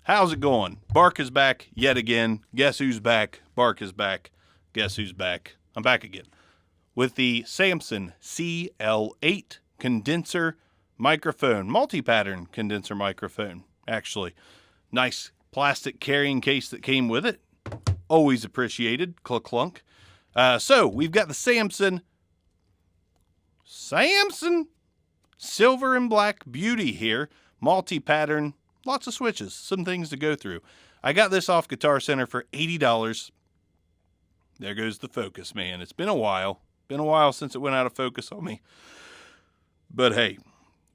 How's it going? Bark is back yet again. Guess who's back? Bark is back. Guess who's back? I'm back again with the Samson CL8 condenser microphone, multi-pattern condenser microphone, actually. Nice plastic carrying case that came with it. Always appreciated. Clunk. So we've got the Samson Silver and Black Beauty here. Multi-pattern, lots of switches, some things to go through. I got this off Guitar Center for $80. There goes the focus, man. It's been a while. Been a while since it went out of focus on me. But hey,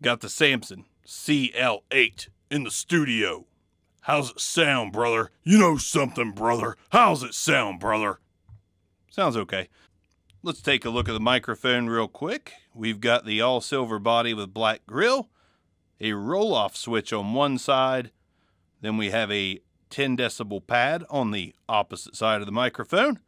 got the Samson CL8 in the studio. How's it sound, brother? You know something, brother. How's it sound, brother? Sounds okay. Let's take a look at the microphone real quick. We've got the all silver body with black grill, a roll-off switch on one side, then we have a 10 decibel pad on the opposite side of the microphone,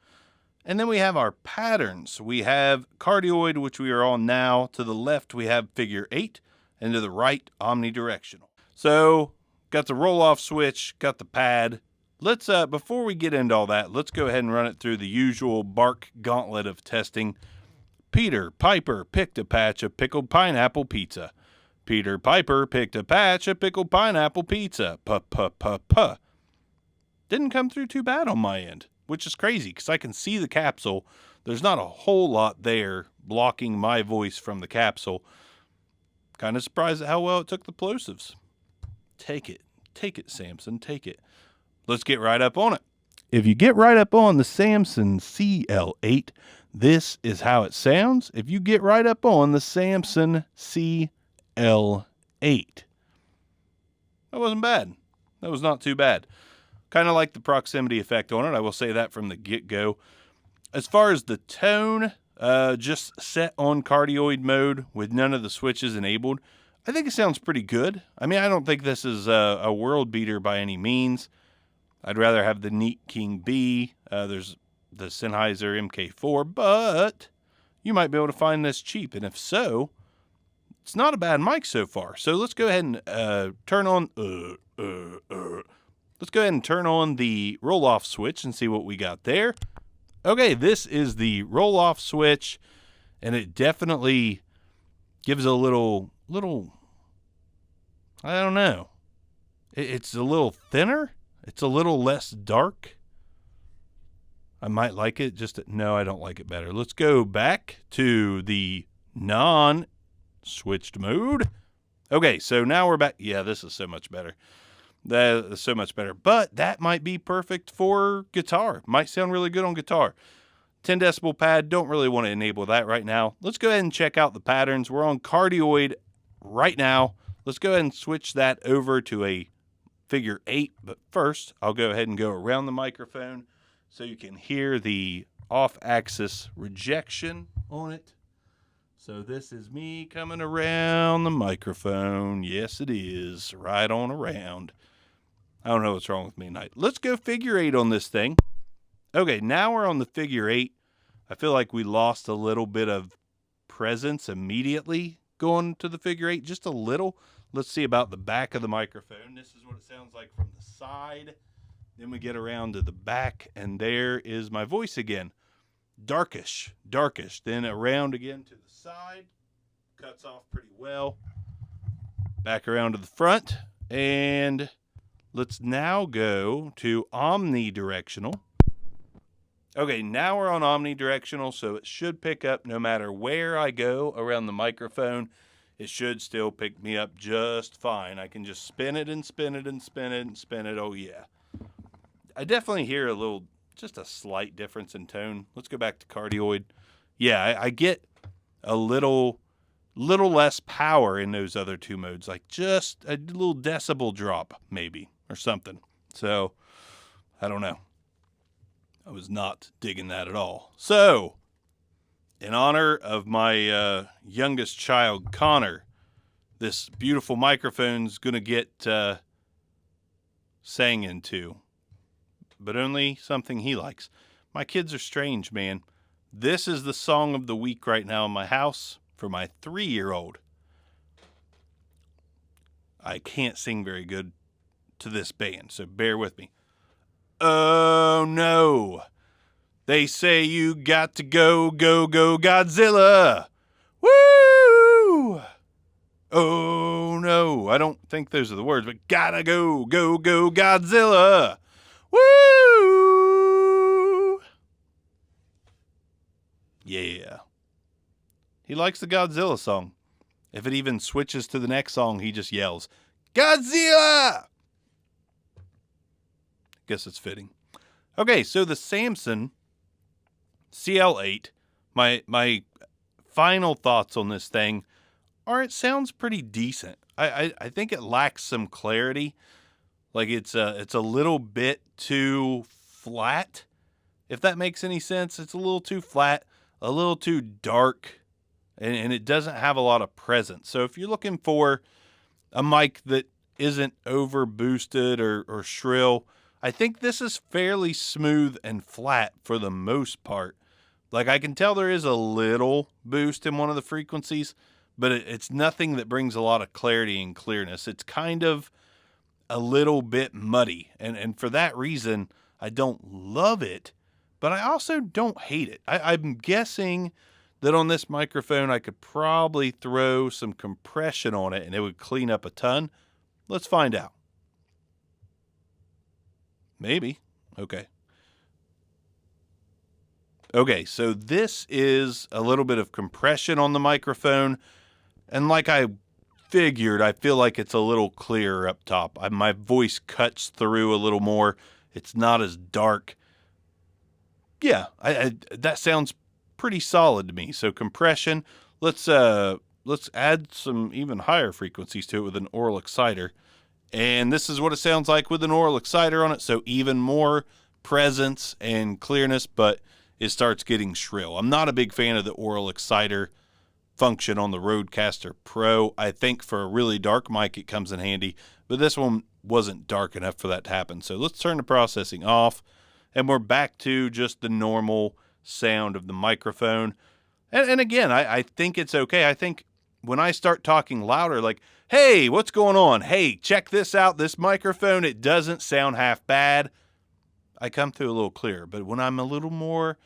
and then we have our patterns. We have cardioid, which we are on now. To the left, we have figure 8, and to the right, omnidirectional. So, got the roll-off switch, got the pad. Let's, before we get into all that, let's go ahead and run it through the usual bark gauntlet of testing. Peter Piper picked a patch of pickled pineapple pizza. Peter Piper picked a patch of pickled pineapple pizza. Puh. Didn't come through too bad on my end, which is crazy because I can see the capsule. There's not a whole lot there blocking my voice from the capsule. Kind of surprised at how well it took the plosives. Take it, Samson, take it. Let's get right up on it. If you get right up on the Samson CL8, this is how it sounds. If you get right up on the Samson CL8. That wasn't bad. That was not too bad. Kind of like the proximity effect on it. I will say that from the get-go. As far as the tone, just set on cardioid mode with none of the switches enabled. I think it sounds pretty good. I mean, I don't think this is a world beater by any means. I'd rather have the Neat King B. There's the Sennheiser MK4, but you might be able to find this cheap. And if so, it's not a bad mic so far. So let's go ahead and turn on. Let's go ahead and turn on the roll-off switch and see what we got there. Okay, this is the roll-off switch, and it definitely gives a little. I don't know. It's a little thinner. It's a little less dark. I might like it. No, I don't like it better. Let's go back to the non-switched mode. Okay, so now we're back. Yeah, this is so much better. That is so much better. But that might be perfect for guitar. Might sound really good on guitar. 10 decibel pad. Don't really want to enable that right now. Let's go ahead and check out the patterns. We're on cardioid right now. Let's go ahead and switch that over to a figure 8, but first I'll go ahead and go around the microphone so you can hear the off-axis rejection on it. So this is me coming around the microphone. Yes, it is. Right on around. I don't know what's wrong with me tonight. Let's go figure 8 on this thing. Okay, now we're on the figure 8. I feel like we lost a little bit of presence immediately going to the figure 8, just a little. Let's see about the back of the microphone. This is what it sounds like from the side. Then we get around to the back, and there is my voice again. Darkish. Then around again to the side. Cuts off pretty well. Back around to the front. And let's now go to omnidirectional. Okay, now we're on omnidirectional, so it should pick up no matter where I go around the microphone. It should still pick me up just fine. I can just spin it and spin it and spin it and spin it. Oh, yeah. I definitely hear just a slight difference in tone. Let's go back to cardioid. Yeah, I get a little less power in those other two modes. Like just a little decibel drop, maybe, or something. So, I don't know. I was not digging that at all. So, in honor of my youngest child, Connor, this beautiful microphone's going to get sang into, but only something he likes. My kids are strange, man. This is the song of the week right now in my house for my 3-year-old. I can't sing very good, to this band, so bear with me. Oh no, they say you got to go, go, go Godzilla. Woo! Oh no, I don't think those are the words, but gotta go, go, go Godzilla. Woo! Yeah. He likes the Godzilla song. If it even switches to the next song, he just yells, Godzilla! Guess it's fitting. Okay, so the Samson CL8, my final thoughts on this thing are it sounds pretty decent. I think it lacks some clarity. Like it's a little bit too flat, if that makes any sense. It's a little too flat, a little too dark, and it doesn't have a lot of presence. So if you're looking for a mic that isn't over boosted or shrill, I think this is fairly smooth and flat for the most part. Like I can tell there is a little boost in one of the frequencies, but it's nothing that brings a lot of clarity and clearness. It's kind of a little bit muddy. And for that reason, I don't love it, but I also don't hate it. I'm guessing that on this microphone, I could probably throw some compression on it and it would clean up a ton. Let's find out. Maybe. Okay. Okay, so this is a little bit of compression on the microphone. And like I figured, I feel like it's a little clearer up top. My voice cuts through a little more. It's not as dark. Yeah, that sounds pretty solid to me. So compression, let's add some even higher frequencies to it with an Aural Exciter. And this is what it sounds like with an Aural Exciter on it. So even more presence and clearness, but it starts getting shrill. I'm not a big fan of the Aural Exciter function on the Rodecaster Pro. I think for a really dark mic, it comes in handy, but this one wasn't dark enough for that to happen. So let's turn the processing off, and we're back to just the normal sound of the microphone. And again, I think it's okay. I think when I start talking louder, like, hey, what's going on? Hey, check this out. This microphone, it doesn't sound half bad. I come through a little clearer, but when I'm a little more,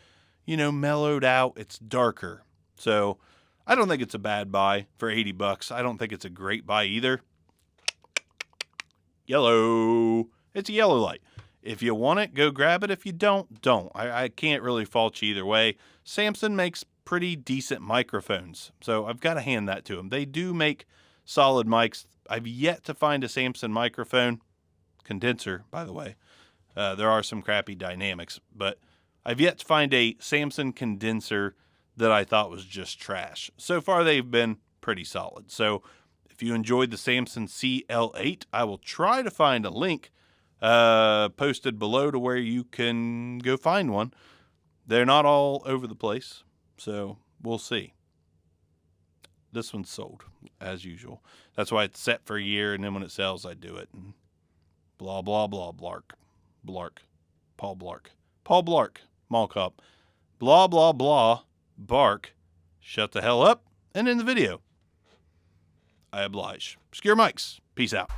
mellowed out, it's darker. So I don't think it's a bad buy for $80. I don't think it's a great buy either. Yellow. It's a yellow light. If you want it, go grab it. If you don't, don't. I can't really fault you either way. Samson makes pretty decent microphones, so I've got to hand that to them. They do make solid mics. I've yet to find a Samson microphone. Condenser, by the way. There are some crappy dynamics, but I've yet to find a Samson condenser that I thought was just trash. So far, they've been pretty solid. So if you enjoyed the Samson CL8, I will try to find a link posted below to where you can go find one. They're not all over the place, so we'll see. This one's sold, as usual. That's why it's set for a year, and then when it sells, I do it. And blah, blah, blah, blark. Blark. Paul Blark. Paul Blark. Mall cop. Blah, blah, blah. Bark. Shut the hell up. And in the video. I oblige. Obscure Mics. Peace out.